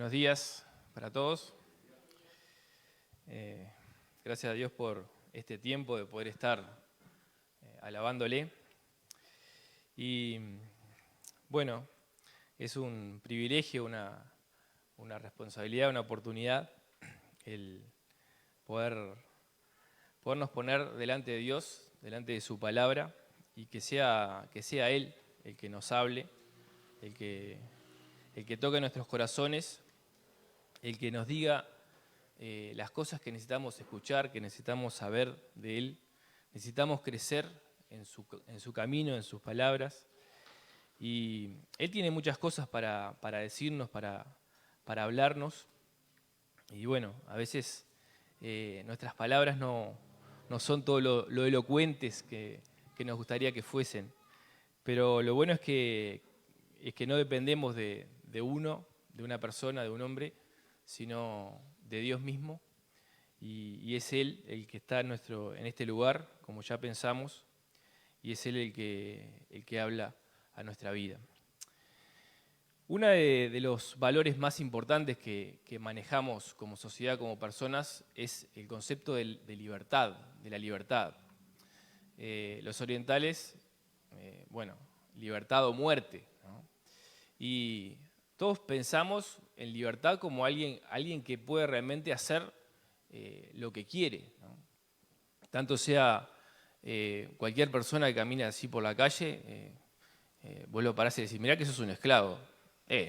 Buenos días para todos. Gracias a Dios por este tiempo de poder estar alabándole. Y bueno, es un privilegio, una responsabilidad, una oportunidad el podernos poner delante de Dios, delante de su palabra, y que sea Él el que nos hable, el que toque nuestros corazones, el que nos diga las cosas que necesitamos escuchar, que necesitamos saber de Él. Necesitamos crecer en su camino, en sus palabras. Y Él tiene muchas cosas para decirnos, para hablarnos. Y bueno, a veces nuestras palabras no son todo lo elocuentes que nos gustaría que fuesen. Pero lo bueno es que no dependemos de una persona, de un hombre, sino de Dios mismo, y es Él el que está en este lugar, como ya pensamos, y es Él el que habla a nuestra vida. Uno de los valores más importantes que manejamos como sociedad, como personas, es el concepto de libertad, de la libertad. Los orientales, libertad o muerte, ¿no? Y todos pensamos en libertad como alguien que puede realmente hacer lo que quiere, ¿no? Tanto sea cualquier persona que camine así por la calle, vos lo parás y decís, mirá que sos un esclavo.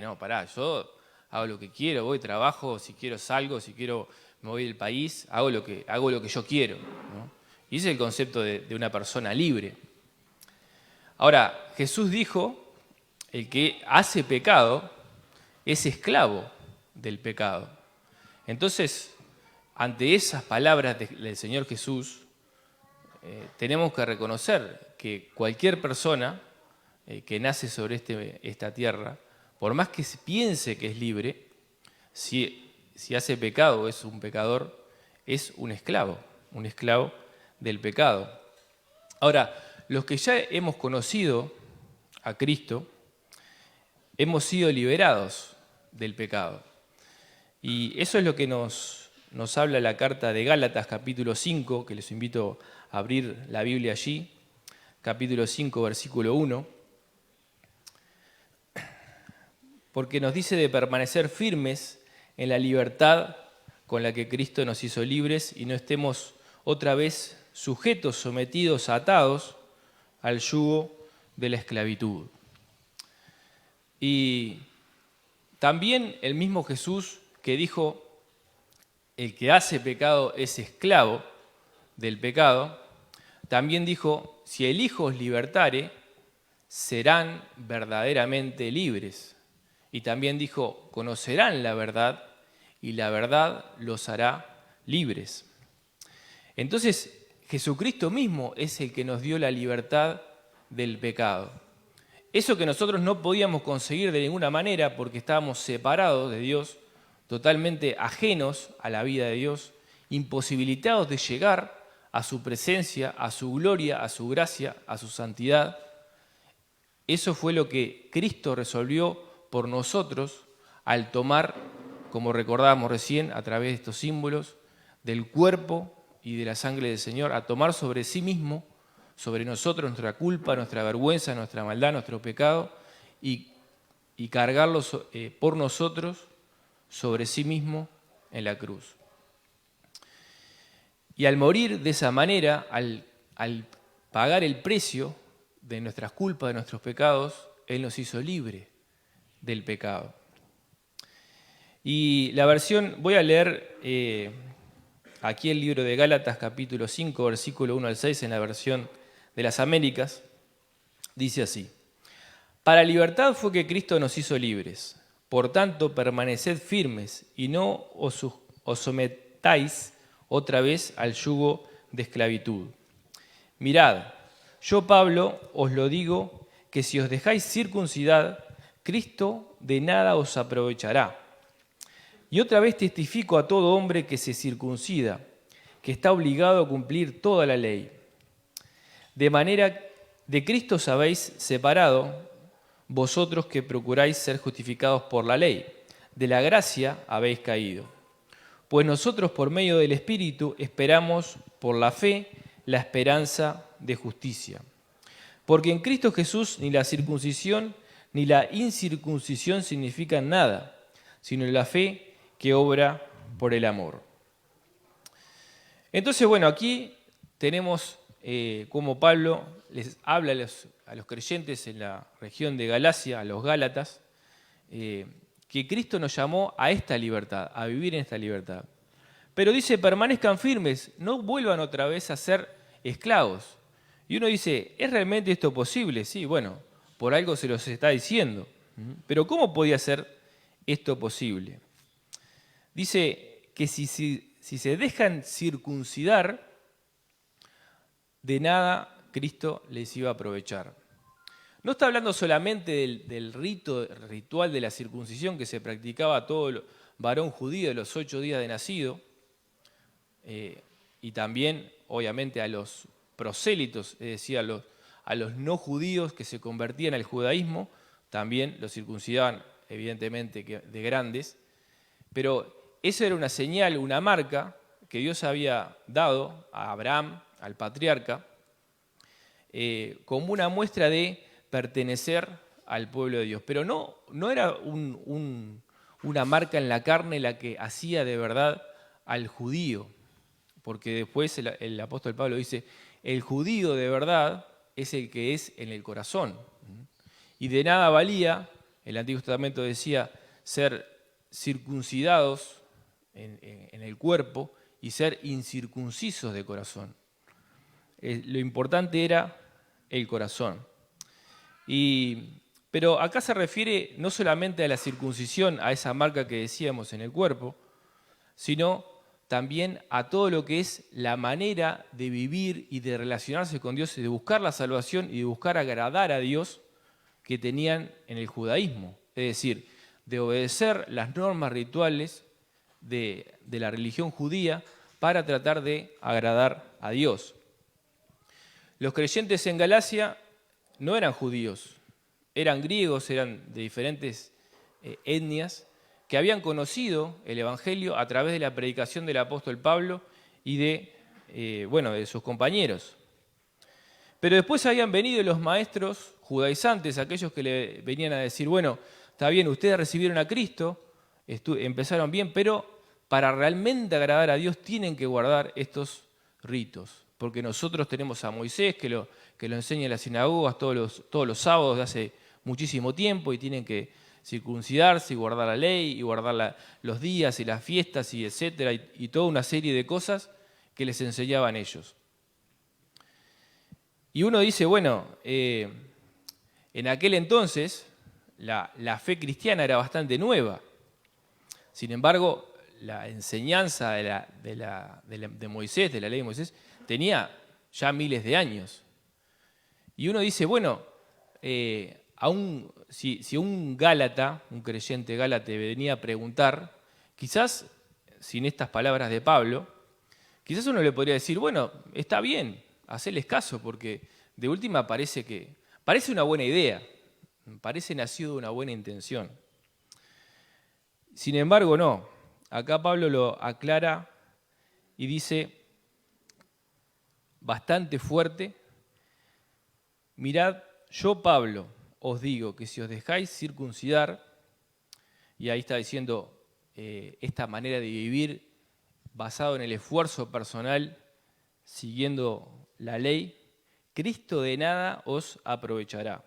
No, pará, yo hago lo que quiero, voy, trabajo, si quiero salgo, si quiero me voy del país, hago lo que yo quiero, ¿no? Y ese es el concepto de una persona libre. Ahora, Jesús dijo, el que hace pecado es esclavo del pecado. Entonces, ante esas palabras del Señor Jesús, tenemos que reconocer que cualquier persona que nace sobre esta tierra, por más que se piense que es libre, si hace pecado o es un pecador, es un esclavo del pecado. Ahora, los que ya hemos conocido a Cristo, hemos sido liberados del pecado. Y eso es lo que nos habla la carta de Gálatas, capítulo 5, que les invito a abrir la Biblia allí, capítulo 5, versículo 1, porque nos dice de permanecer firmes en la libertad con la que Cristo nos hizo libres y no estemos otra vez sujetos, sometidos, atados al yugo de la esclavitud. Y también el mismo Jesús que dijo, el que hace pecado es esclavo del pecado, también dijo, si el Hijo os libertare, serán verdaderamente libres. Y también dijo, conocerán la verdad y la verdad los hará libres. Entonces, Jesucristo mismo es el que nos dio la libertad del pecado. Eso que nosotros no podíamos conseguir de ninguna manera porque estábamos separados de Dios, totalmente ajenos a la vida de Dios, imposibilitados de llegar a su presencia, a su gloria, a su gracia, a su santidad. Eso fue lo que Cristo resolvió por nosotros al tomar, como recordábamos recién a través de estos símbolos, del cuerpo y de la sangre del Señor, a tomar sobre sí mismo, sobre nosotros, nuestra culpa, nuestra vergüenza, nuestra maldad, nuestro pecado, y cargarlo por nosotros sobre sí mismo en la cruz. Y al morir de esa manera, al pagar el precio de nuestras culpas, de nuestros pecados, Él nos hizo libre del pecado. Y la versión, voy a leer aquí el libro de Gálatas, capítulo 5, versículo 1 al 6, en la versión de las Américas, dice así: Para libertad fue que Cristo nos hizo libres. Por tanto, permaneced firmes y no os sometáis otra vez al yugo de esclavitud. Mirad, yo Pablo os lo digo, que si os dejáis circuncidar, Cristo de nada os aprovechará. Y otra vez testifico a todo hombre que se circuncida, que está obligado a cumplir toda la ley. De manera de Cristo os habéis separado, vosotros que procuráis ser justificados por la ley. de la gracia habéis caído. Pues nosotros por medio del Espíritu esperamos por la fe la esperanza de justicia. Porque en Cristo Jesús ni la circuncisión ni la incircuncisión significan nada, sino la fe que obra por el amor. Entonces, bueno, aquí tenemos cómo Pablo les habla a los creyentes en la región de Galacia, a los Gálatas, que Cristo nos llamó a esta libertad, a vivir en esta libertad. Pero dice, permanezcan firmes, no vuelvan otra vez a ser esclavos. Y uno dice, ¿es realmente esto posible? Sí, bueno, por algo se los está diciendo. Pero ¿cómo podía ser esto posible? Dice que si se dejan circuncidar, de nada Cristo les iba a aprovechar. No está hablando solamente del ritual de la circuncisión que se practicaba a todo varón judío de los 8 días de nacido, y también, obviamente, a los prosélitos, es decir, a los no judíos que se convertían al judaísmo, también los circuncidaban, evidentemente, de grandes, pero eso era una señal, una marca que Dios había dado a Abraham, al patriarca, como una muestra de pertenecer al pueblo de Dios. Pero no era una marca en la carne la que hacía de verdad al judío, porque después el apóstol Pablo dice, el judío de verdad es el que es en el corazón. Y de nada valía, el Antiguo Testamento decía, ser circuncidados en el cuerpo y ser incircuncisos de corazón. Lo importante era el corazón. Pero acá se refiere no solamente a la circuncisión, a esa marca que decíamos en el cuerpo, sino también a todo lo que es la manera de vivir y de relacionarse con Dios y de buscar la salvación y de buscar agradar a Dios que tenían en el judaísmo. Es decir, de obedecer las normas rituales de la religión judía para tratar de agradar a Dios. Los creyentes en Galacia no eran judíos, eran griegos, eran de diferentes etnias, que habían conocido el Evangelio a través de la predicación del apóstol Pablo y de sus compañeros. Pero después habían venido los maestros judaizantes, aquellos que le venían a decir, bueno, está bien, ustedes recibieron a Cristo, empezaron bien, pero para realmente agradar a Dios tienen que guardar estos ritos, porque nosotros tenemos a Moisés que lo enseña en las sinagogas todos los sábados de hace muchísimo tiempo y tienen que circuncidarse y guardar la ley y guardar los días y las fiestas y etcétera y toda una serie de cosas que les enseñaban ellos. Y uno dice, bueno, en aquel entonces la fe cristiana era bastante nueva. Sin embargo, la enseñanza de Moisés, de la ley de Moisés, tenía ya miles de años. Y uno dice, bueno, si un gálata, un creyente gálata venía a preguntar, quizás, sin estas palabras de Pablo, quizás uno le podría decir, bueno, está bien, hacerles caso, porque de última parece una buena idea, parece nacido de una buena intención. Sin embargo, no. Acá Pablo lo aclara y dice bastante fuerte, mirad, yo Pablo os digo que si os dejáis circuncidar, y ahí está diciendo esta manera de vivir basado en el esfuerzo personal, siguiendo la ley, Cristo de nada os aprovechará.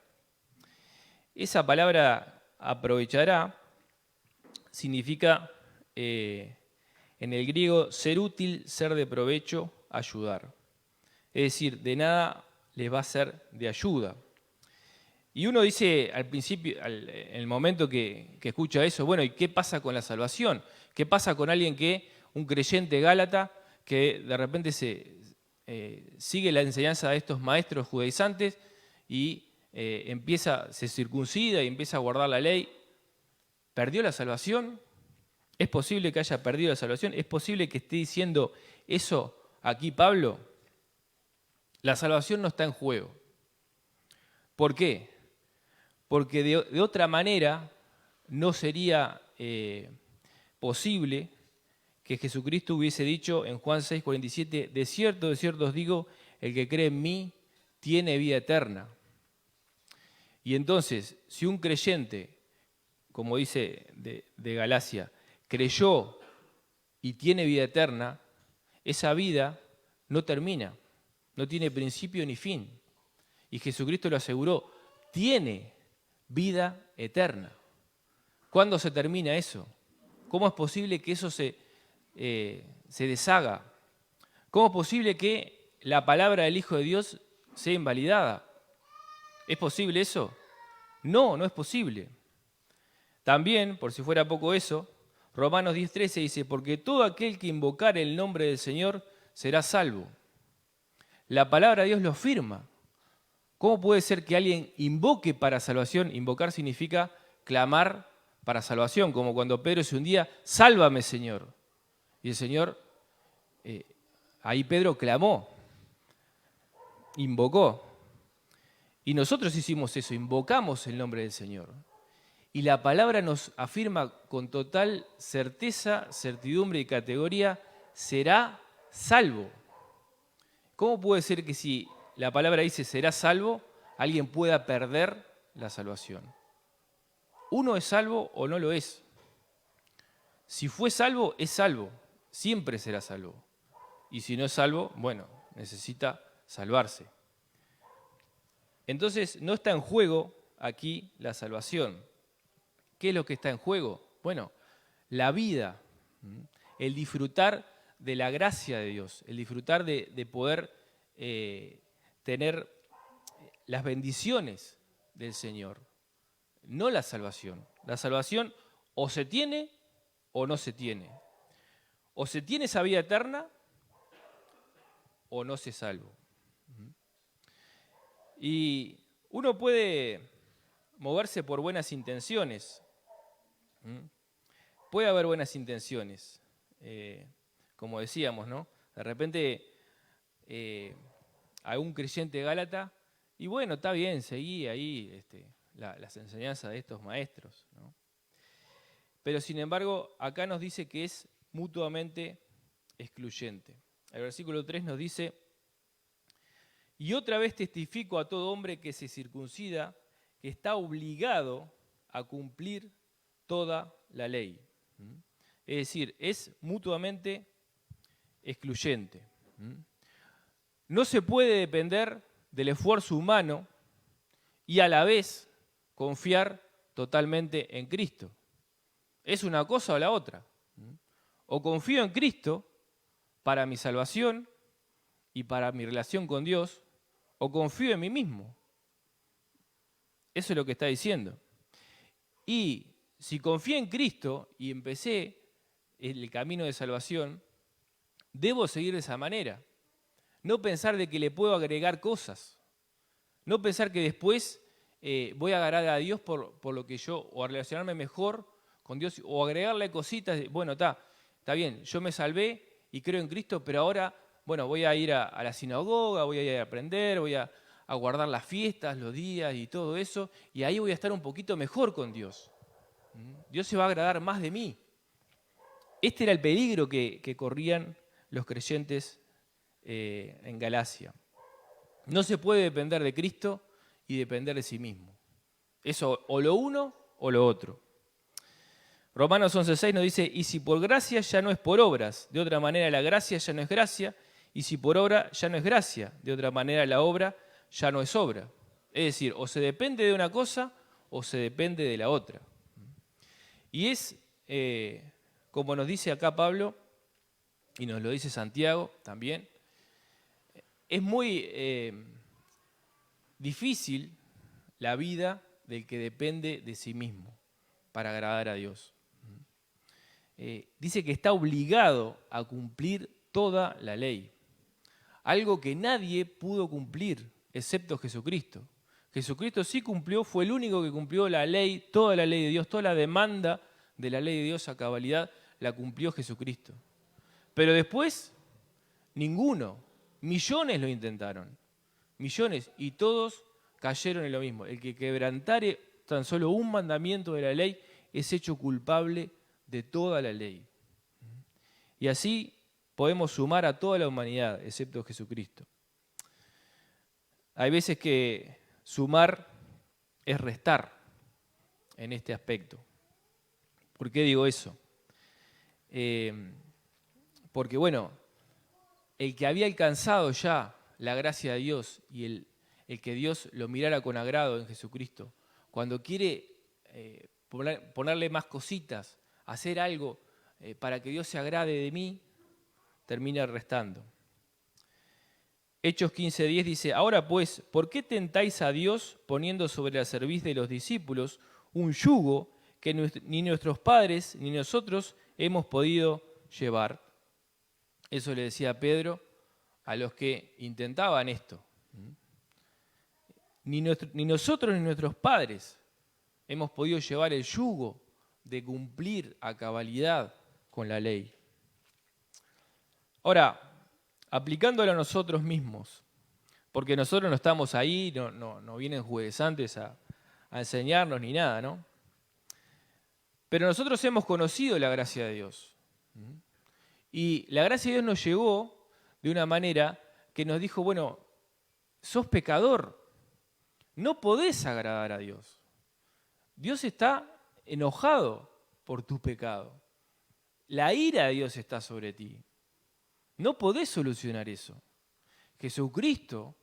Esa palabra aprovechará significa en el griego ser útil, ser de provecho, ayudar. Es decir, de nada les va a ser de ayuda. Y uno dice al principio, en el momento que escucha eso, bueno, ¿y qué pasa con la salvación? ¿Qué pasa con un creyente gálata, que de repente sigue la enseñanza de estos maestros judaizantes y se circuncida y empieza a guardar la ley? ¿Perdió la salvación? ¿Es posible que haya perdido la salvación? ¿Es posible que esté diciendo eso aquí Pablo? La salvación no está en juego. ¿Por qué? Porque de otra manera no sería posible que Jesucristo hubiese dicho en Juan 6:47, de cierto os digo, el que cree en mí tiene vida eterna. Y entonces, si un creyente, como dice de Galacia, creyó y tiene vida eterna, esa vida no termina, no tiene principio ni fin. Y Jesucristo lo aseguró, tiene vida eterna. ¿Cuándo se termina eso? ¿Cómo es posible que eso se deshaga? ¿Cómo es posible que la palabra del Hijo de Dios sea invalidada? ¿Es posible eso? No, no es posible. También, por si fuera poco eso, Romanos 10:13 dice, porque todo aquel que invocare el nombre del Señor será salvo. La palabra de Dios lo afirma. ¿Cómo puede ser que alguien invoque para salvación? Invocar significa clamar para salvación, como cuando Pedro se hundía, sálvame, Señor. Y el Señor, ahí Pedro clamó, invocó. Y nosotros hicimos eso, invocamos el nombre del Señor. Y la palabra nos afirma con total certeza, certidumbre y categoría, será salvo. ¿Cómo puede ser que si la palabra dice será salvo, alguien pueda perder la salvación? Uno es salvo o no lo es. Si fue salvo, es salvo. Siempre será salvo. Y si no es salvo, bueno, necesita salvarse. Entonces, no está en juego aquí la salvación. ¿Qué es lo que está en juego? Bueno, la vida, el disfrutar de la gracia de Dios, el disfrutar de poder tener las bendiciones del Señor, no la salvación. La salvación o se tiene o no se tiene. O se tiene esa vida eterna o no se salva. Y uno puede moverse por buenas intenciones. Puede haber buenas intenciones, como decíamos, ¿no? De repente, algún creyente gálata, y bueno, está bien, seguí ahí las enseñanzas de estos maestros, ¿no? Pero sin embargo, acá nos dice que es mutuamente excluyente. El versículo 3 nos dice, y otra vez testifico a todo hombre que se circuncida, que está obligado a cumplir toda la ley. Es decir, es mutuamente excluyente. No se puede depender del esfuerzo humano y a la vez confiar totalmente en Cristo. Es una cosa o la otra. O confío en Cristo para mi salvación y para mi relación con Dios, o confío en mí mismo. Eso es lo que está diciendo. Y si confío en Cristo y empecé el camino de salvación, debo seguir de esa manera. No pensar de que le puedo agregar cosas. No pensar que después voy a agradar a Dios por lo que yo, o a relacionarme mejor con Dios, o agregarle cositas. Bueno, está bien, yo me salvé y creo en Cristo, pero ahora, bueno, voy a ir a la sinagoga, voy a ir a aprender, voy a guardar las fiestas, los días y todo eso, y ahí voy a estar un poquito mejor con Dios. Dios se va a agradar más de mí. Este era el peligro que corrían los creyentes en Galacia. No se puede depender de Cristo y depender de sí mismo. Eso o lo uno o lo otro. Romanos 11:6 nos dice, y si por gracia ya no es por obras, de otra manera la gracia ya no es gracia, y si por obra ya no es gracia, de otra manera la obra ya no es obra. Es decir, o se depende de una cosa o se depende de la otra. Y es, como nos dice acá Pablo, y nos lo dice Santiago también, es muy difícil la vida del que depende de sí mismo para agradar a Dios. Dice que está obligado a cumplir toda la ley. Algo que nadie pudo cumplir, excepto Jesucristo. Jesucristo sí cumplió, fue el único que cumplió la ley, toda la ley de Dios, toda la demanda de la ley de Dios a cabalidad, la cumplió Jesucristo. Pero después, ninguno, millones lo intentaron, millones, y todos cayeron en lo mismo. El que quebrantare tan solo un mandamiento de la ley, es hecho culpable de toda la ley. Y así podemos sumar a toda la humanidad, excepto Jesucristo. Hay veces que sumar es restar en este aspecto. ¿Por qué digo eso? Porque bueno, el que había alcanzado ya la gracia de Dios y el que Dios lo mirara con agrado en Jesucristo, cuando quiere ponerle más cositas, hacer algo para que Dios se agrade de mí, termina restando. Hechos 15:10 dice, ahora pues, ¿por qué tentáis a Dios poniendo sobre la cerviz de los discípulos un yugo que ni nuestros padres ni nosotros hemos podido llevar? Eso le decía Pedro a los que intentaban esto. Ni nosotros ni nuestros padres hemos podido llevar el yugo de cumplir a cabalidad con la ley. Ahora, aplicándolo a nosotros mismos, porque nosotros no estamos ahí, no vienen judaizantes a enseñarnos ni nada, ¿no? Pero nosotros hemos conocido la gracia de Dios. Y la gracia de Dios nos llegó de una manera que nos dijo, bueno, sos pecador, no podés agradar a Dios. Dios está enojado por tu pecado. La ira de Dios está sobre ti. No podés solucionar eso. Jesucristo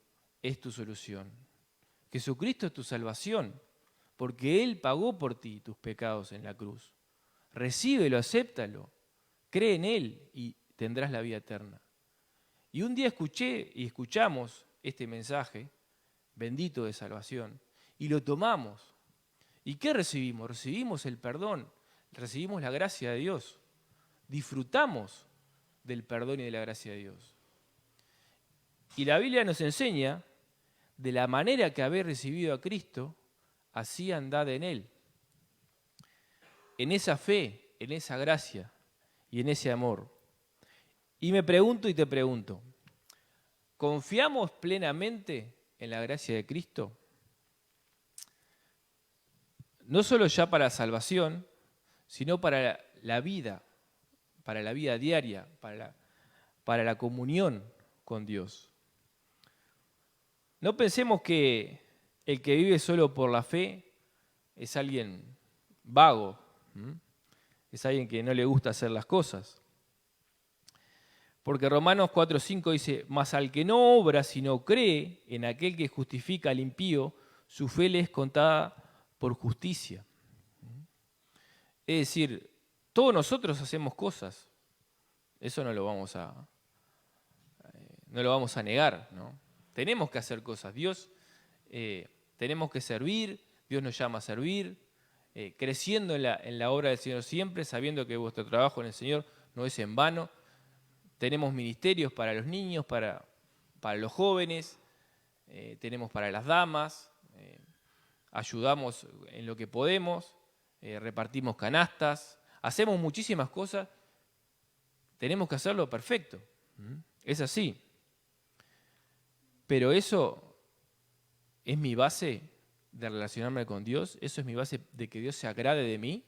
es tu solución. Jesucristo es tu salvación, porque Él pagó por ti tus pecados en la cruz. Recíbelo, acéptalo, cree en Él y tendrás la vida eterna. Y un día escuchamos este mensaje bendito de salvación y lo tomamos. ¿Y qué recibimos? Recibimos el perdón, recibimos la gracia de Dios, disfrutamos del perdón y de la gracia de Dios. Y la Biblia nos enseña, de la manera que habéis recibido a Cristo, así andad en Él. En esa fe, en esa gracia y en ese amor. Y me pregunto y te pregunto, ¿confiamos plenamente en la gracia de Cristo? No solo ya para la salvación, sino para la vida diaria, para la comunión con Dios. No pensemos que el que vive solo por la fe es alguien vago, es alguien que no le gusta hacer las cosas. Porque Romanos 4:5 dice, mas al que no obra sino cree en aquel que justifica al impío, su fe le es contada por justicia. Es decir, todos nosotros hacemos cosas, eso no lo vamos a negar, ¿no? Tenemos que hacer cosas, tenemos que servir, Dios nos llama a servir, creciendo en la obra del Señor siempre, sabiendo que vuestro trabajo en el Señor no es en vano. Tenemos ministerios para los niños, para los jóvenes, tenemos para las damas, ayudamos en lo que podemos, repartimos canastas, hacemos muchísimas cosas, tenemos que hacerlo perfecto, es así. Pero eso es mi base de relacionarme con Dios, eso es mi base de que Dios se agrade de mí.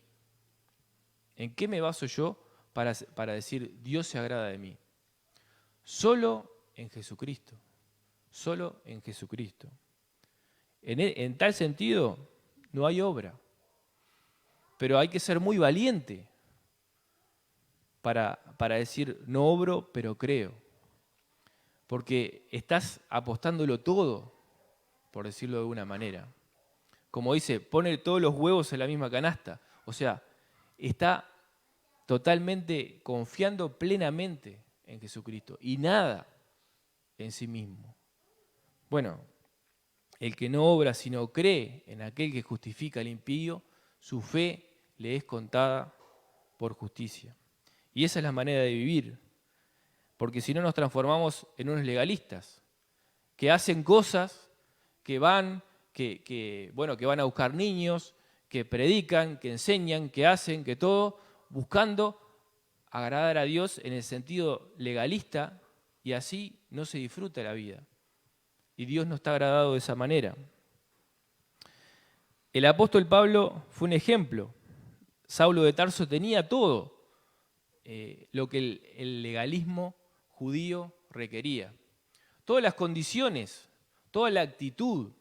¿En qué me baso yo para decir Dios se agrada de mí? Solo en Jesucristo, solo en Jesucristo. En tal sentido, no hay obra, pero hay que ser muy valiente para decir no obro, pero creo. Porque estás apostándolo todo, por decirlo de alguna manera. Como dice, pone todos los huevos en la misma canasta. O sea, está totalmente confiando plenamente en Jesucristo y nada en sí mismo. Bueno, el que no obra sino cree en aquel que justifica al impío, su fe le es contada por justicia. Y esa es la manera de vivir, porque si no nos transformamos en unos legalistas que hacen cosas, que van a buscar niños, que predican, que enseñan, que hacen, que todo, buscando agradar a Dios en el sentido legalista, y así no se disfruta la vida. Y Dios no está agradado de esa manera. El apóstol Pablo fue un ejemplo Saulo de Tarso tenía todo lo que el legalismo judío requería. Todas las condiciones, toda la actitud,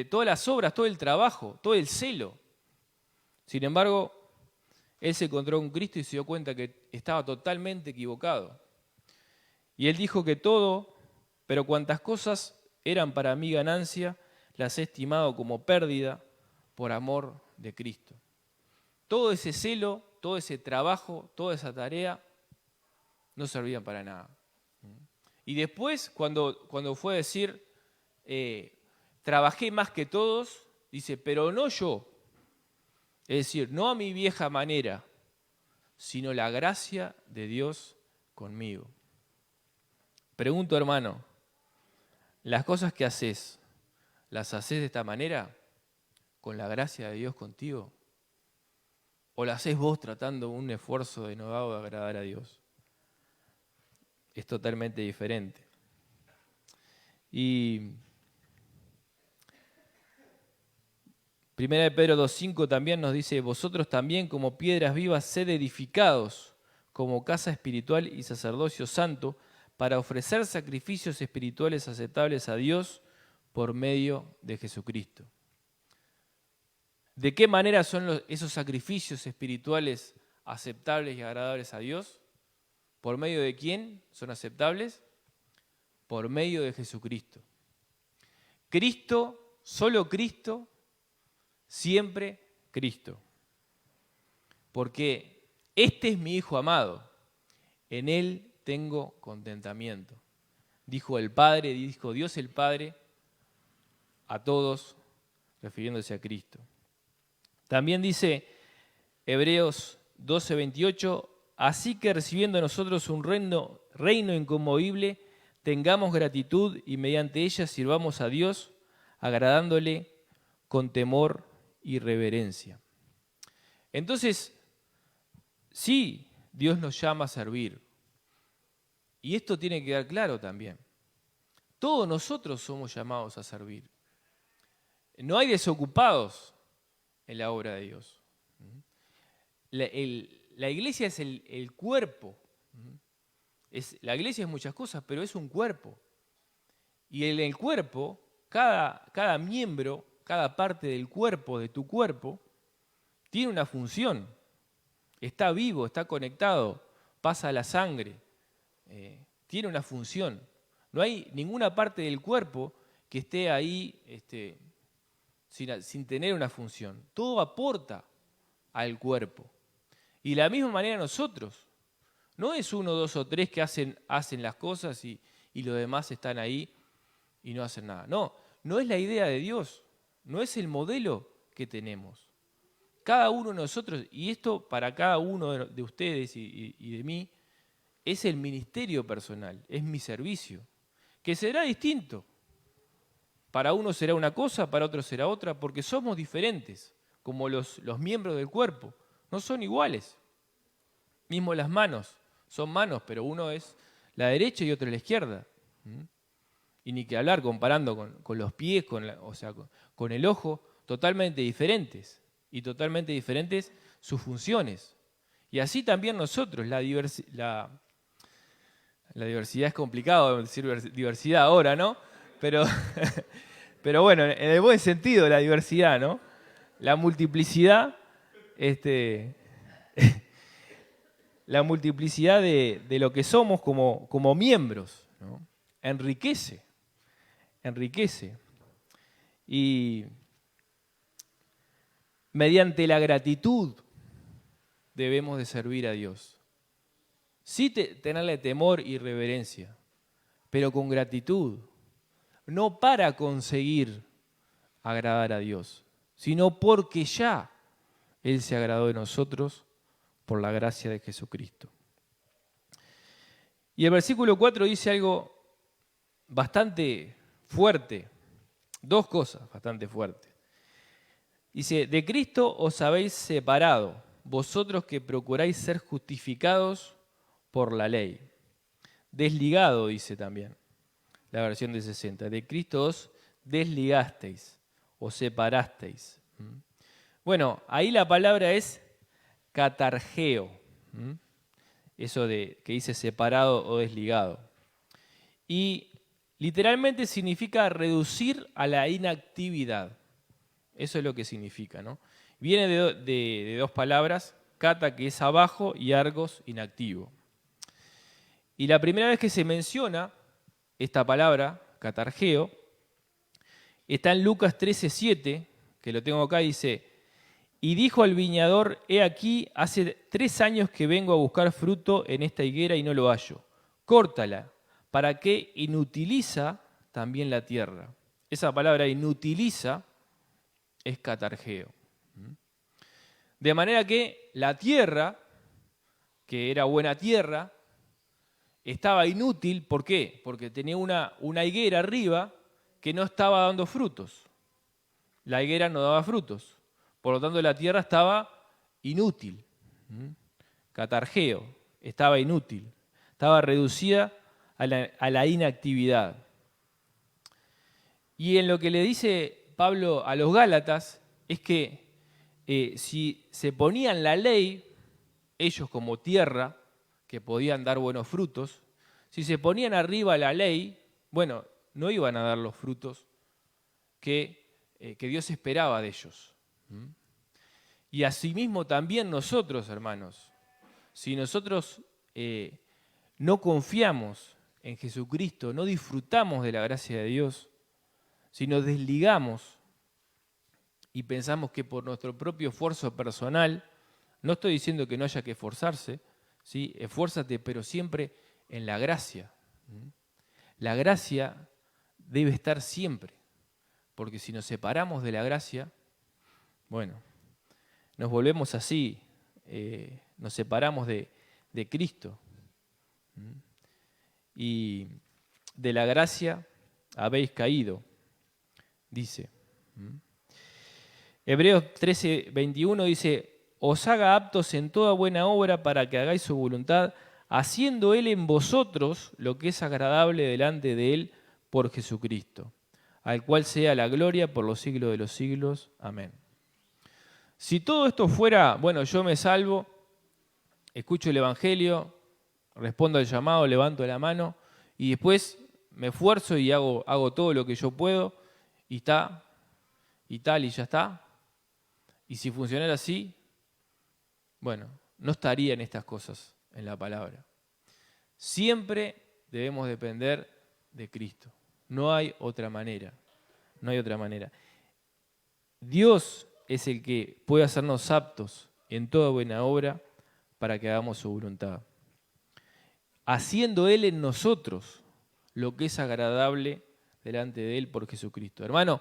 todas las obras, todo el trabajo, todo el celo. Sin embargo, él se encontró con Cristo y se dio cuenta que estaba totalmente equivocado. Y él dijo que todo, pero cuantas cosas eran para mí ganancia, las he estimado como pérdida por amor de Cristo. Todo ese celo, todo ese trabajo, toda esa tarea, no servían para nada. Y después, cuando fue a decir, trabajé más que todos, dice, pero no yo. Es decir, no a mi vieja manera, sino la gracia de Dios conmigo. Pregunto, hermano, ¿las cosas que haces, las haces de esta manera, con la gracia de Dios contigo? ¿O las haces vos tratando un esfuerzo denodado de agradar a Dios? Es totalmente diferente. Y 1 Pedro 2:5 también nos dice, vosotros también como piedras vivas sed edificados como casa espiritual y sacerdocio santo para ofrecer sacrificios espirituales aceptables a Dios por medio de Jesucristo. ¿De qué manera son esos sacrificios espirituales aceptables y agradables a Dios? ¿Por medio de quién son aceptables? Por medio de Jesucristo. Cristo, solo Cristo, siempre Cristo. Porque este es mi Hijo amado, en Él tengo contentamiento. Dijo el Padre, dijo Dios el Padre a todos, refiriéndose a Cristo. También dice Hebreos 12:28, así que recibiendo nosotros un reino inconmovible, tengamos gratitud y mediante ella sirvamos a Dios, agradándole con temor y reverencia. Entonces, sí, Dios nos llama a servir. Y esto tiene que quedar claro también. Todos nosotros somos llamados a servir. No hay desocupados en la obra de Dios. La iglesia es el cuerpo. La iglesia es muchas cosas, pero es un cuerpo. Y en el cuerpo, cada miembro, cada parte del cuerpo, de tu cuerpo, tiene una función. Está vivo, está conectado, pasa la sangre, tiene una función. No hay ninguna parte del cuerpo que esté ahí sin tener una función. Todo aporta al cuerpo. Y de la misma manera nosotros. No es uno, dos o tres que hacen las cosas y los demás están ahí y no hacen nada. No es la idea de Dios. No es el modelo que tenemos. Cada uno de nosotros, y esto para cada uno de ustedes y de mí, es el ministerio personal, es mi servicio, que será distinto. Para uno será una cosa, para otro será otra, porque somos diferentes, como los miembros del cuerpo, no son iguales. Mismo las manos, son manos, pero uno es la derecha y otro la izquierda. Y ni que hablar comparando con los pies, con el ojo, totalmente diferentes. Y totalmente diferentes sus funciones. Y así también nosotros, la diversidad es complicado decir diversidad ahora, ¿no? Pero bueno, en el buen sentido la diversidad, ¿no? La multiplicidad, la multiplicidad de lo que somos como miembros, ¿no? Enriquece. Y mediante la gratitud debemos de servir a Dios. Sí tenerle temor y reverencia, pero con gratitud. No para conseguir agradar a Dios, sino porque ya Él se agradó de nosotros por la gracia de Jesucristo. Y el versículo 4 dice algo bastante fuerte, dos cosas bastante fuertes. Dice, de Cristo os habéis separado, vosotros que procuráis ser justificados por la ley. Desligado, dice también la versión de 60. De Cristo os desligasteis, os separasteis. Bueno, ahí la palabra es catargeo. Eso de que dice separado o desligado. Y literalmente significa reducir a la inactividad. Eso es lo que significa, ¿no? Viene de dos palabras, kata, que es abajo, y argos, inactivo. Y la primera vez que se menciona esta palabra, catargeo, está en Lucas 13:7, que lo tengo acá, dice: y dijo al viñador, he aquí, hace 3 años que vengo a buscar fruto en esta higuera y no lo hallo. Córtala, para que inutiliza también la tierra. Esa palabra inutiliza es catargeo. De manera que la tierra, que era buena tierra, estaba inútil. ¿Por qué? Porque tenía una higuera arriba que no estaba dando frutos. La higuera no daba frutos. Por lo tanto, la tierra estaba inútil. Catargeo, estaba inútil. Estaba reducida a la inactividad. Y en lo que le dice Pablo a los Gálatas es que si se ponían la ley, ellos como tierra, que podían dar buenos frutos, si se ponían arriba la ley, bueno, no iban a dar los frutos que Dios esperaba de ellos. Y asimismo también nosotros, hermanos, si nosotros no confiamos en Jesucristo, no disfrutamos de la gracia de Dios, si nos desligamos y pensamos que por nuestro propio esfuerzo personal, no estoy diciendo que no haya que esforzarse, ¿sí? Esfuérzate, pero siempre en la gracia. La gracia debe estar siempre, porque si nos separamos de la gracia, bueno, nos volvemos así, nos separamos de Cristo. Y de la gracia habéis caído, dice. Hebreos 13:21 dice: os haga aptos en toda buena obra para que hagáis su voluntad, haciendo Él en vosotros lo que es agradable delante de Él por Jesucristo, al cual sea la gloria por los siglos de los siglos. Amén. Si todo esto fuera, bueno, yo me salvo, escucho el Evangelio, respondo al llamado, levanto la mano y después me esfuerzo y hago todo lo que yo puedo y tal y ya está. Y si funcionara así, bueno, no estarían estas cosas en la palabra. Siempre debemos depender de Cristo. No hay otra manera. No hay otra manera. Dios es el que puede hacernos aptos en toda buena obra para que hagamos su voluntad, haciendo Él en nosotros lo que es agradable delante de Él por Jesucristo. Hermano,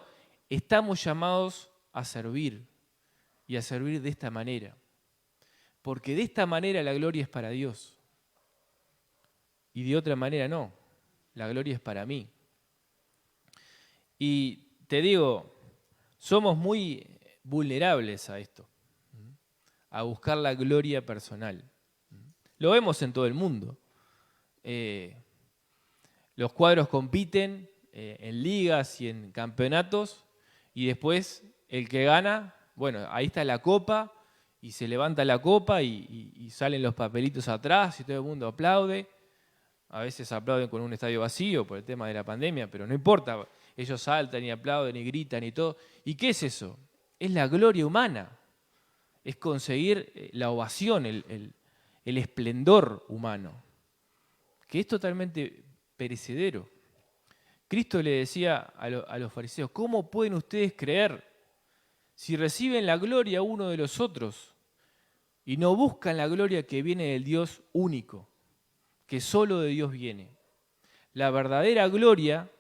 estamos llamados a servir y a servir de esta manera, porque de esta manera la gloria es para Dios y de otra manera no, la gloria es para mí. Y te digo, somos muy vulnerables a esto, a buscar la gloria personal. Lo vemos en todo el mundo. Los cuadros compiten en ligas y en campeonatos y después el que gana, bueno, ahí está la copa y se levanta la copa y salen los papelitos atrás y todo el mundo aplaude. A veces aplauden con un estadio vacío por el tema de la pandemia, pero no importa. Ellos saltan y aplauden y gritan y todo. ¿Y qué es eso? Es la gloria humana. Es conseguir la ovación, el esplendor humano, que es totalmente perecedero. Cristo le decía a los fariseos: ¿cómo pueden ustedes creer si reciben la gloria uno de los otros y no buscan la gloria que viene del Dios único, que solo de Dios viene? La verdadera gloria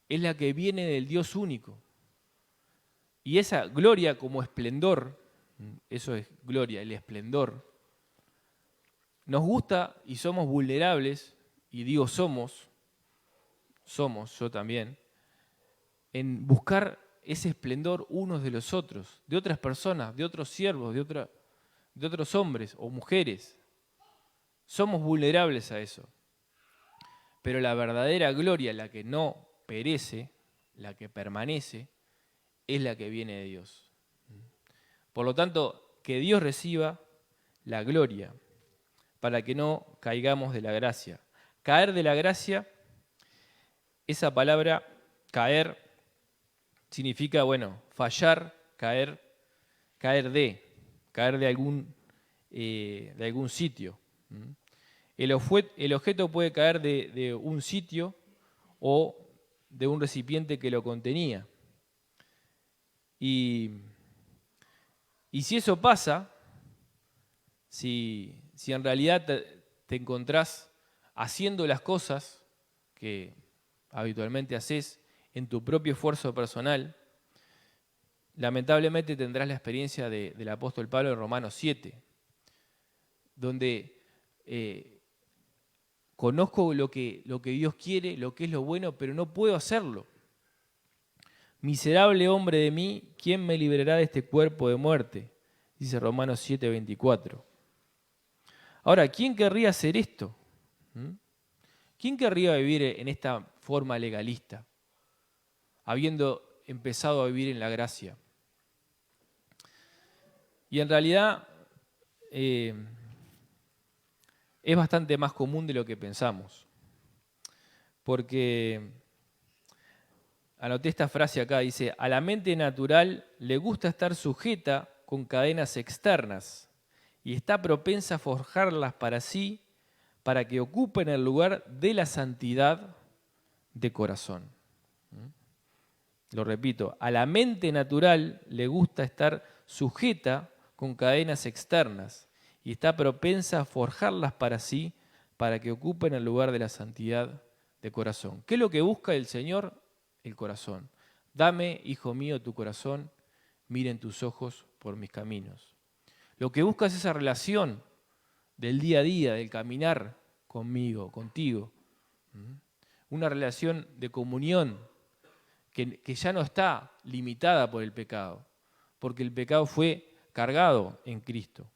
es la que viene del Dios único. Y esa gloria como esplendor, eso es gloria, el esplendor, nos gusta y somos vulnerables, y digo somos, yo también, en buscar ese esplendor unos de los otros, de otras personas, de otros siervos, de otros hombres o mujeres. Somos vulnerables a eso. Pero la verdadera gloria, la que no perece, la que permanece, es la que viene de Dios. Por lo tanto, que Dios reciba la gloria, para que no caigamos de la gracia. Caer de la gracia, esa palabra caer significa, fallar, caer de algún sitio. El objeto puede caer de un sitio o de un recipiente que lo contenía. Y si eso pasa, si en realidad te encontrás haciendo las cosas que habitualmente haces en tu propio esfuerzo personal, lamentablemente tendrás la experiencia del apóstol Pablo en Romanos 7, donde conozco lo que Dios quiere, lo que es lo bueno, pero no puedo hacerlo. Miserable hombre de mí, ¿quién me librará de este cuerpo de muerte? Dice Romanos 7:24. Ahora, ¿quién querría hacer esto? ¿Quién querría vivir en esta forma legalista, habiendo empezado a vivir en la gracia? Y en realidad es bastante más común de lo que pensamos. Porque anoté esta frase acá, dice: a la mente natural le gusta estar sujeta con cadenas externas y está propensa a forjarlas para sí, para que ocupen el lugar de la santidad de corazón. Lo repito, a la mente natural le gusta estar sujeta con cadenas externas y está propensa a forjarlas para sí, para que ocupen el lugar de la santidad de corazón. ¿Qué es lo que busca el Señor? El corazón. Dame, hijo mío, tu corazón, miren tus ojos por mis caminos. Lo que busca es esa relación del día a día, del caminar conmigo, contigo. Una relación de comunión que ya no está limitada por el pecado, porque el pecado fue cargado en Cristo.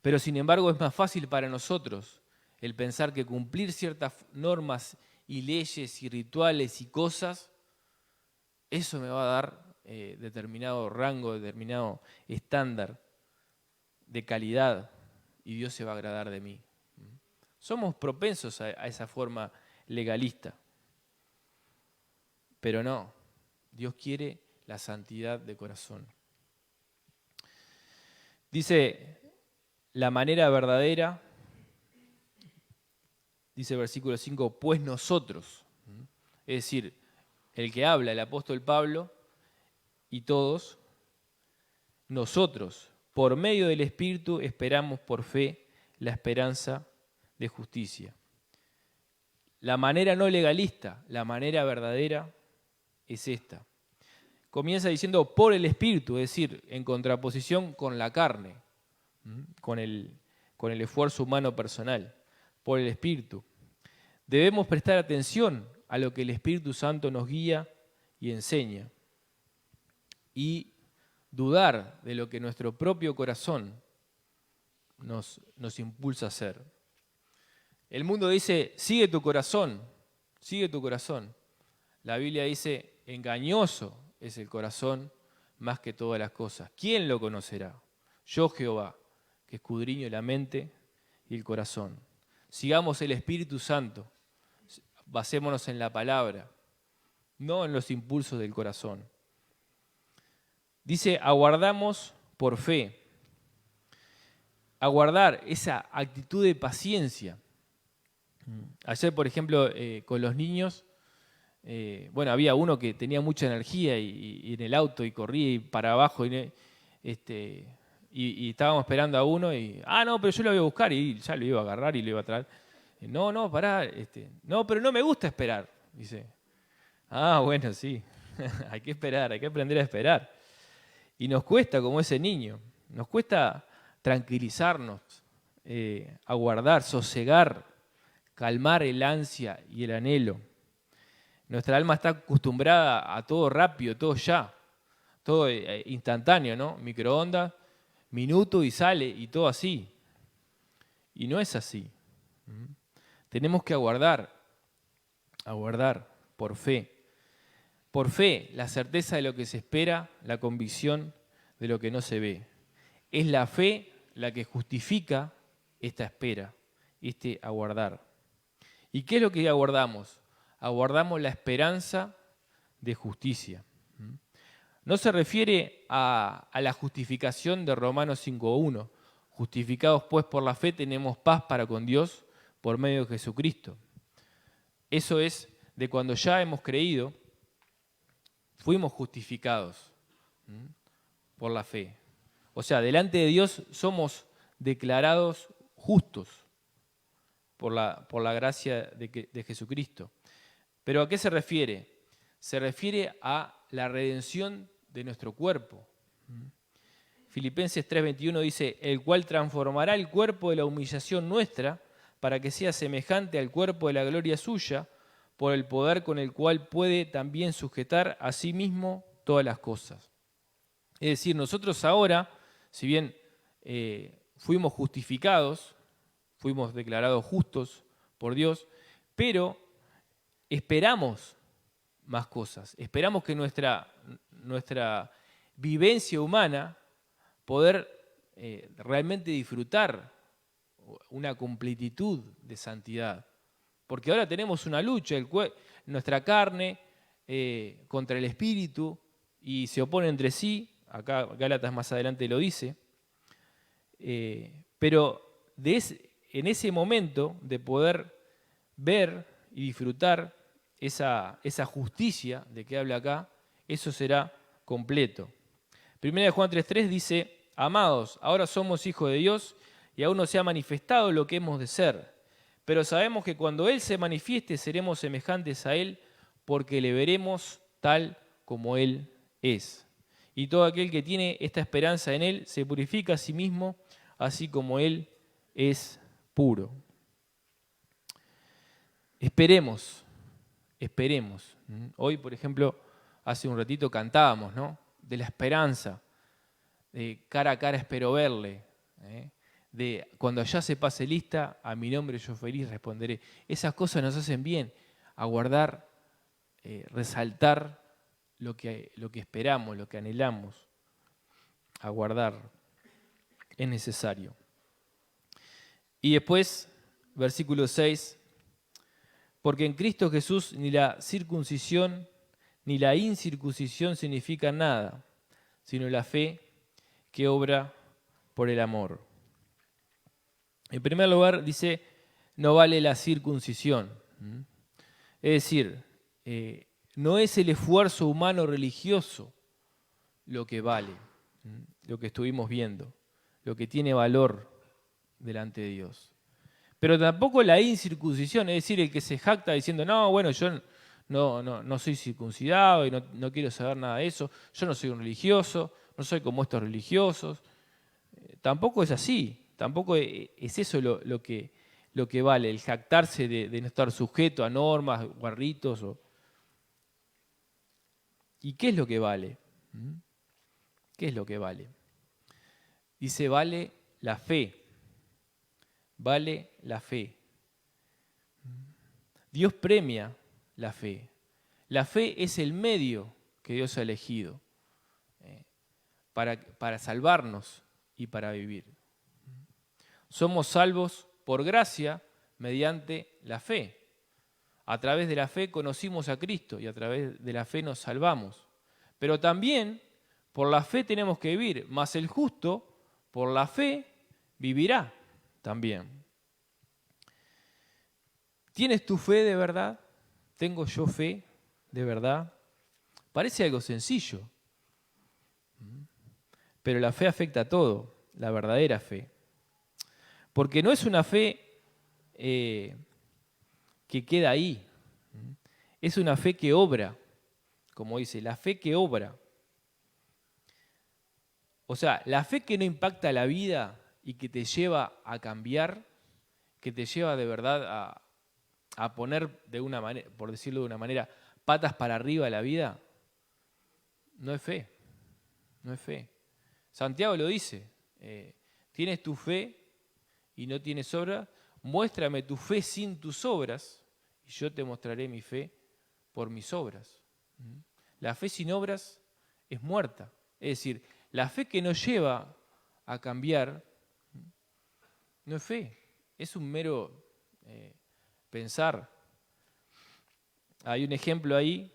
Pero sin embargo es más fácil para nosotros el pensar que cumplir ciertas normas y leyes y rituales y cosas, eso me va a dar determinado rango, determinado estándar de calidad y Dios se va a agradar de mí. Somos propensos a esa forma legalista. Pero no, Dios quiere la santidad de corazón. Dice, la manera verdadera, dice el versículo 5, pues nosotros, es decir, el que habla, el apóstol Pablo y todos, nosotros, por medio del Espíritu, esperamos por fe la esperanza de justicia. La manera no legalista, la manera verdadera es esta. Comienza diciendo por el Espíritu, es decir, en contraposición con la carne, con el esfuerzo humano personal, por el Espíritu. Debemos prestar atención a lo que el Espíritu Santo nos guía y enseña y dudar de lo que nuestro propio corazón nos impulsa a hacer. El mundo dice, sigue tu corazón, sigue tu corazón. La Biblia dice, engañoso es el corazón más que todas las cosas. ¿Quién lo conocerá? Yo, Jehová, que escudriño la mente y el corazón. Sigamos el Espíritu Santo, basémonos en la palabra, no en los impulsos del corazón. Dice, aguardamos por fe. Aguardar esa actitud de paciencia. Ayer, por ejemplo, con los niños, había uno que tenía mucha energía y en el auto y corría y para abajo y estábamos esperando a uno y, no, pero yo lo voy a buscar y ya lo iba a agarrar y lo iba a traer. No, pará, no, pero no me gusta esperar, dice. Bueno, sí, hay que esperar, hay que aprender a esperar. Y nos cuesta, como ese niño, nos cuesta tranquilizarnos, aguardar, sosegar, calmar el ansia y el anhelo. Nuestra alma está acostumbrada a todo rápido, todo ya, todo instantáneo, ¿no? Microondas, minuto y sale y todo así. Y no es así. Tenemos que aguardar por fe. Por fe, la certeza de lo que se espera, la convicción de lo que no se ve. Es la fe la que justifica esta espera, este aguardar. ¿Y qué es lo que aguardamos? Aguardamos la esperanza de justicia. No se refiere a la justificación de Romanos 5:1. Justificados pues por la fe tenemos paz para con Dios por medio de Jesucristo. Eso es de cuando ya hemos creído, fuimos justificados por la fe. O sea, delante de Dios somos declarados justos por la gracia de Jesucristo. ¿Pero a qué se refiere? Se refiere a la redención de nuestro cuerpo. Filipenses 3:21 dice, el cual transformará el cuerpo de la humillación nuestra para que sea semejante al cuerpo de la gloria suya, por el poder con el cual puede también sujetar a sí mismo todas las cosas. Es decir, nosotros ahora, si bien fuimos justificados, fuimos declarados justos por Dios, pero esperamos más cosas. Esperamos que nuestra vivencia humana, poder realmente disfrutar una completitud de santidad. Porque ahora tenemos una lucha, nuestra carne contra el espíritu, y se oponen entre sí. Acá Gálatas más adelante lo dice. Pero en ese momento de poder ver y disfrutar esa justicia de que habla acá, eso será completo. 1 Juan 3:3 dice, amados, ahora somos hijos de Dios y aún no se ha manifestado lo que hemos de ser, pero sabemos que cuando Él se manifieste seremos semejantes a Él porque le veremos tal como Él es. Y todo aquel que tiene esta esperanza en Él se purifica a sí mismo, así como Él es puro. Esperemos. Hoy, por ejemplo, hace un ratito cantábamos, ¿no? De la esperanza, de cara a cara espero verle, de cuando allá se pase lista, a mi nombre yo feliz responderé. Esas cosas nos hacen bien, aguardar, resaltar lo que esperamos, lo que anhelamos, aguardar, es necesario. Y después, versículo 6, porque en Cristo Jesús ni la circuncisión ni la incircuncisión significan nada, sino la fe que obra por el amor. En primer lugar, dice, no vale la circuncisión. Es decir, no es el esfuerzo humano religioso lo que vale, lo que estuvimos viendo, lo que tiene valor delante de Dios. Pero tampoco la incircuncisión, es decir, el que se jacta diciendo, no, bueno, yo no soy circuncidado y no quiero saber nada de eso, yo no soy un religioso, no soy como estos religiosos. Tampoco es así, tampoco es eso lo que vale, el jactarse de no estar sujeto a normas o a ritos. ¿Y qué es lo que vale? ¿Qué es lo que vale? Dice, vale la fe. Vale la fe. Dios premia la fe. La fe es el medio que Dios ha elegido para salvarnos y para vivir. Somos salvos por gracia mediante la fe. A través de la fe conocimos a Cristo y a través de la fe nos salvamos. Pero también por la fe tenemos que vivir, mas el justo por la fe vivirá también. ¿Tienes tu fe de verdad? ¿Tengo yo fe de verdad? Parece algo sencillo, pero la fe afecta a todo, la verdadera fe. Porque no es una fe que queda ahí, es una fe que obra, como dice, la fe que obra. O sea, la fe que no impacta la vida y que te lleva a cambiar, que te lleva de verdad a poner de una manera, por decirlo de una manera, patas para arriba la vida, no es fe, no es fe. Santiago lo dice, tienes tu fe y no tienes obras, muéstrame tu fe sin tus obras y yo te mostraré mi fe por mis obras. La fe sin obras es muerta, es decir, la fe que nos lleva a cambiar No es fe, es un mero pensar. Hay un ejemplo ahí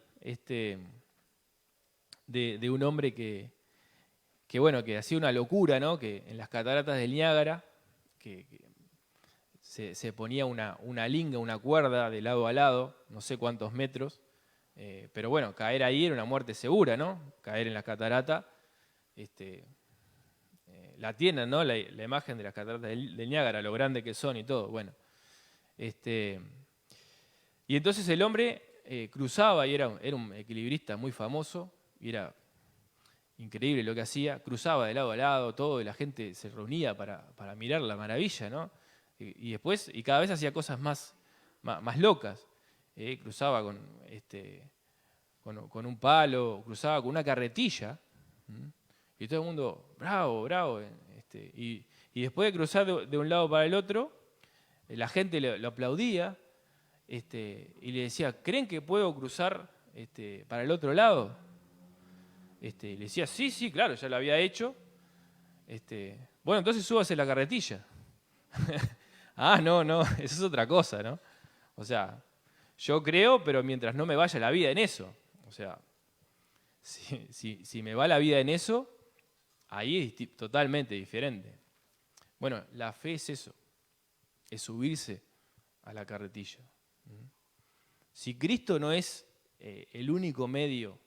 de un hombre que hacía una locura, ¿no? Que en las cataratas del Niágara, que se ponía una linga, una cuerda de lado a lado, no sé cuántos metros, pero bueno, caer ahí era una muerte segura, ¿no? Caer en las cataratas, la tienen, ¿no? La imagen de las cataratas del Niágara, lo grande que son y todo, bueno. Y entonces el hombre cruzaba y era un equilibrista muy famoso, y era increíble lo que hacía, cruzaba de lado a lado, todo, y la gente se reunía para mirar la maravilla, ¿no? Y después, y cada vez hacía cosas más locas. Cruzaba con un palo, cruzaba con una carretilla, y todo el mundo, bravo, bravo. Y después de cruzar de un lado para el otro, la gente lo aplaudía, y le decía, ¿creen que puedo cruzar para el otro lado? Y le decía, sí, sí, claro, ya lo había hecho. Bueno, entonces súbase la carretilla. Ah, no, eso es otra cosa, ¿no? O sea, yo creo, pero mientras no me vaya la vida en eso. O sea, si me va la vida en eso, ahí es totalmente diferente. Bueno, la fe es eso, es subirse a la carretilla. Si Cristo no es el único medio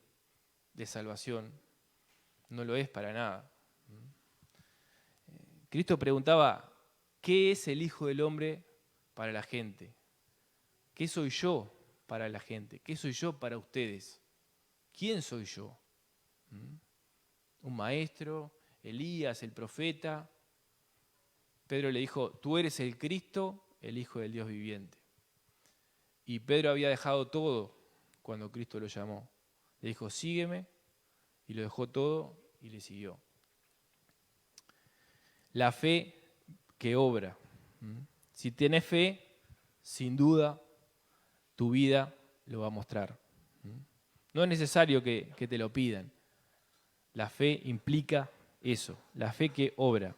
de salvación, no lo es para nada. Cristo preguntaba, ¿qué es el Hijo del Hombre para la gente? ¿Qué soy yo para la gente? ¿Qué soy yo para ustedes? ¿Quién soy yo? ¿Un maestro? ¿Elías, el profeta? Pedro le dijo, tú eres el Cristo, el Hijo del Dios viviente. Y Pedro había dejado todo cuando Cristo lo llamó. Le dijo, sígueme, y lo dejó todo y le siguió. La fe que obra. Si tienes fe, sin duda, tu vida lo va a mostrar. No es necesario que te lo pidan. La fe implica eso, la fe que obra,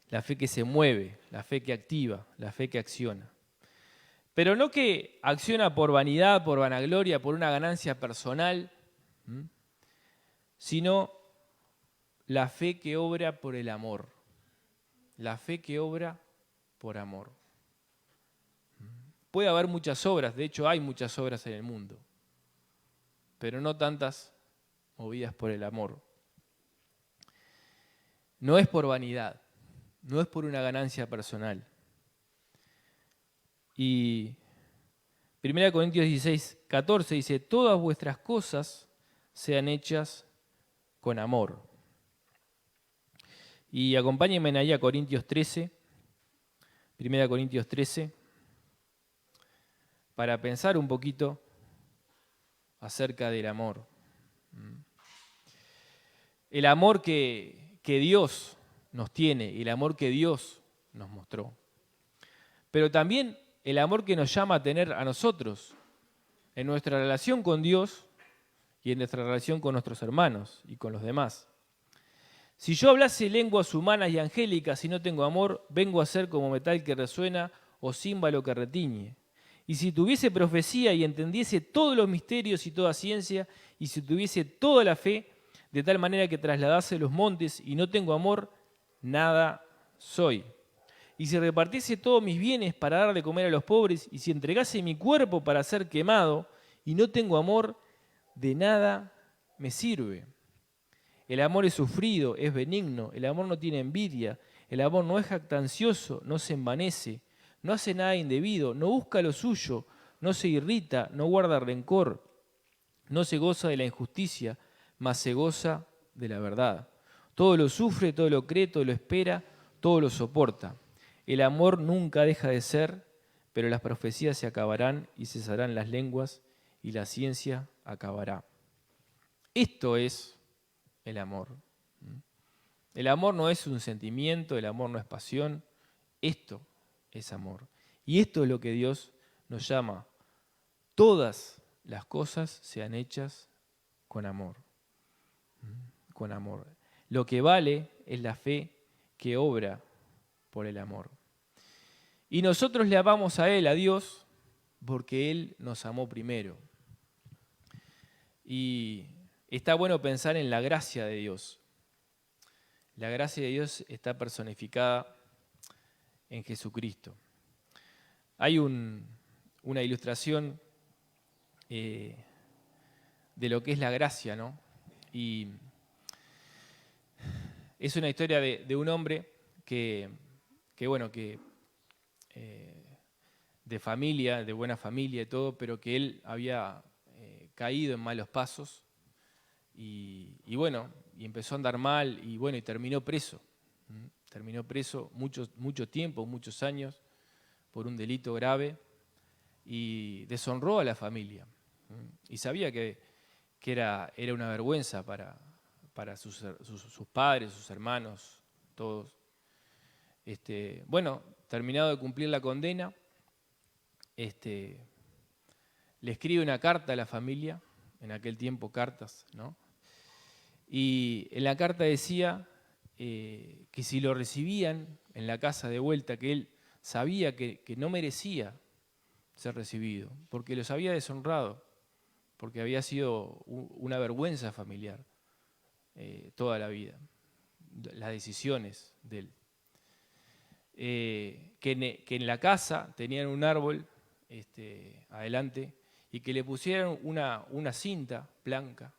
la fe que se mueve, la fe que activa, la fe que acciona. Pero no que acciona por vanidad, por vanagloria, por una ganancia personal, sino la fe que obra por el amor. La fe que obra por amor. Puede haber muchas obras, de hecho hay muchas obras en el mundo, pero no tantas movidas por el amor. No es por vanidad, no es por una ganancia personal. Y 1 Corintios 16, 14 dice, todas vuestras cosas sean hechas con amor. Y acompáñenme ahí a Corintios 13, 1 Corintios 13, para pensar un poquito acerca del amor. El amor que Dios nos tiene, el amor que Dios nos mostró. Pero también el amor que nos llama a tener a nosotros en nuestra relación con Dios y en nuestra relación con nuestros hermanos y con los demás. Si yo hablase lenguas humanas y angélicas y no tengo amor, vengo a ser como metal que resuena o címbalo que retiñe. Y si tuviese profecía y entendiese todos los misterios y toda ciencia, y si tuviese toda la fe, de tal manera que trasladase los montes y no tengo amor, nada soy. Y si repartiese todos mis bienes para dar de comer a los pobres, y si entregase mi cuerpo para ser quemado, y no tengo amor, de nada me sirve. El amor es sufrido, es benigno, el amor no tiene envidia, el amor no es jactancioso, no se envanece, no hace nada indebido, no busca lo suyo, no se irrita, no guarda rencor, no se goza de la injusticia, mas se goza de la verdad. Todo lo sufre, todo lo cree, todo lo espera, todo lo soporta. El amor nunca deja de ser, pero las profecías se acabarán y cesarán las lenguas y la ciencia acabará. Esto es el amor. El amor no es un sentimiento, el amor no es pasión, esto es amor. Y esto es lo que Dios nos llama. Todas las cosas sean hechas con amor. Con amor. Lo que vale es la fe que obra por el amor. Y nosotros le amamos a Él, a Dios, porque Él nos amó primero. Y está bueno pensar en la gracia de Dios. La gracia de Dios está personificada en Jesucristo. Hay una ilustración de lo que es la gracia, ¿no? Y es una historia de un hombre que de familia, de buena familia y todo, pero que él había caído en malos pasos y empezó a andar mal y terminó preso. Terminó preso mucho tiempo, muchos años, por un delito grave y deshonró a la familia. Y sabía que era una vergüenza para sus padres, sus hermanos, todos. Terminado de cumplir la condena, le escribe una carta a la familia, en aquel tiempo cartas, ¿no? Y en la carta decía que si lo recibían en la casa de vuelta, que él sabía que no merecía ser recibido, porque los había deshonrado, porque había sido una vergüenza familiar toda la vida, las decisiones de él. Que en la casa tenían un árbol adelante y que le pusieran una cinta blanca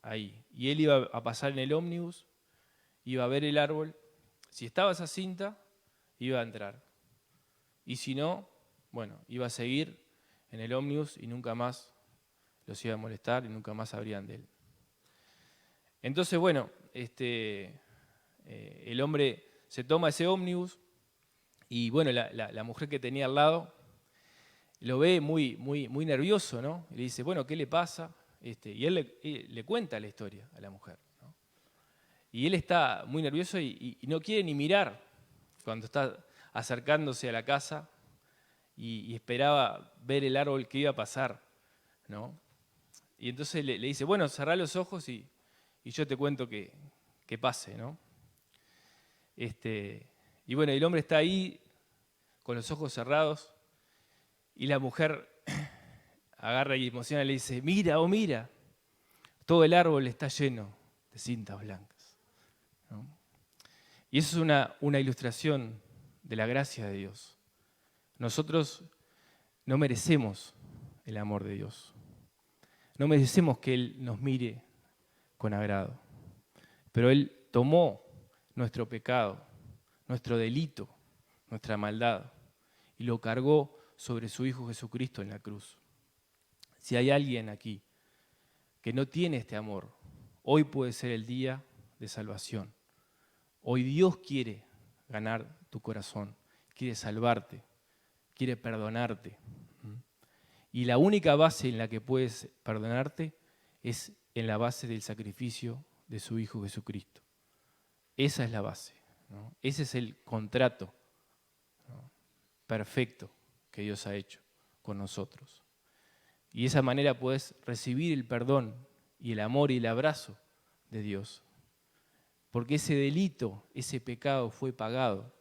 ahí. Y él iba a pasar en el ómnibus, iba a ver el árbol. Si estaba esa cinta, iba a entrar. Y si no, iba a seguir en el ómnibus y nunca más los iba a molestar y nunca más sabrían de él. Entonces, el hombre se toma ese ómnibus y la mujer que tenía al lado lo ve muy nervioso, ¿no? Y le dice, ¿qué le pasa? Y él le cuenta la historia a la mujer, ¿no? Y él está muy nervioso y no quiere ni mirar cuando está acercándose a la casa y esperaba ver el árbol que iba a pasar, ¿no? Y entonces le dice, cerrá los ojos y yo te cuento que pase, ¿no? El hombre está ahí con los ojos cerrados y la mujer agarra y emociona y le dice, mira, mira, todo el árbol está lleno de cintas blancas, ¿no? Y eso es una ilustración de la gracia de Dios. Nosotros no merecemos el amor de Dios. No merecemos que Él nos mire con agrado. Pero Él tomó nuestro pecado, nuestro delito, nuestra maldad, y lo cargó sobre su Hijo Jesucristo en la cruz. Si hay alguien aquí que no tiene este amor, hoy puede ser el día de salvación. Hoy Dios quiere ganar tu corazón, quiere salvarte, quiere perdonarte. Y la única base en la que puedes perdonarte es en la base del sacrificio de su Hijo Jesucristo. Esa es la base, ¿no? Ese es el contrato, ¿no?, perfecto que Dios ha hecho con nosotros. Y de esa manera puedes recibir el perdón y el amor y el abrazo de Dios. Porque ese delito, ese pecado fue pagado.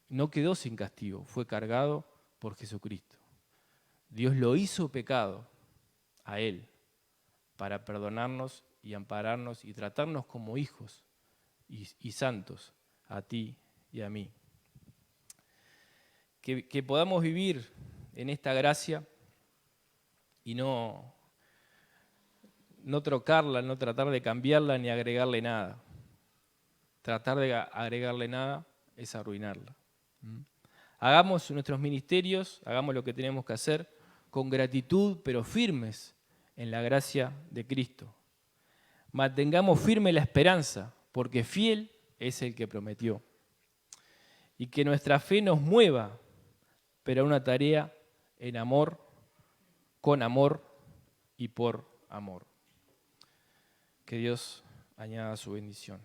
No quedó sin castigo, fue cargado por Jesucristo. Dios lo hizo pecado a Él para perdonarnos y ampararnos y tratarnos como hijos y santos a ti y a mí. Que podamos vivir en esta gracia y no trocarla, no tratar de cambiarla ni agregarle nada. Tratar de agregarle nada es arruinarla. Hagamos nuestros ministerios, hagamos lo que tenemos que hacer con gratitud, pero firmes en la gracia de Cristo. Mantengamos firme la esperanza, porque fiel es el que prometió. Y que nuestra fe nos mueva, pero a una tarea en amor, con amor y por amor. Que Dios añada su bendición.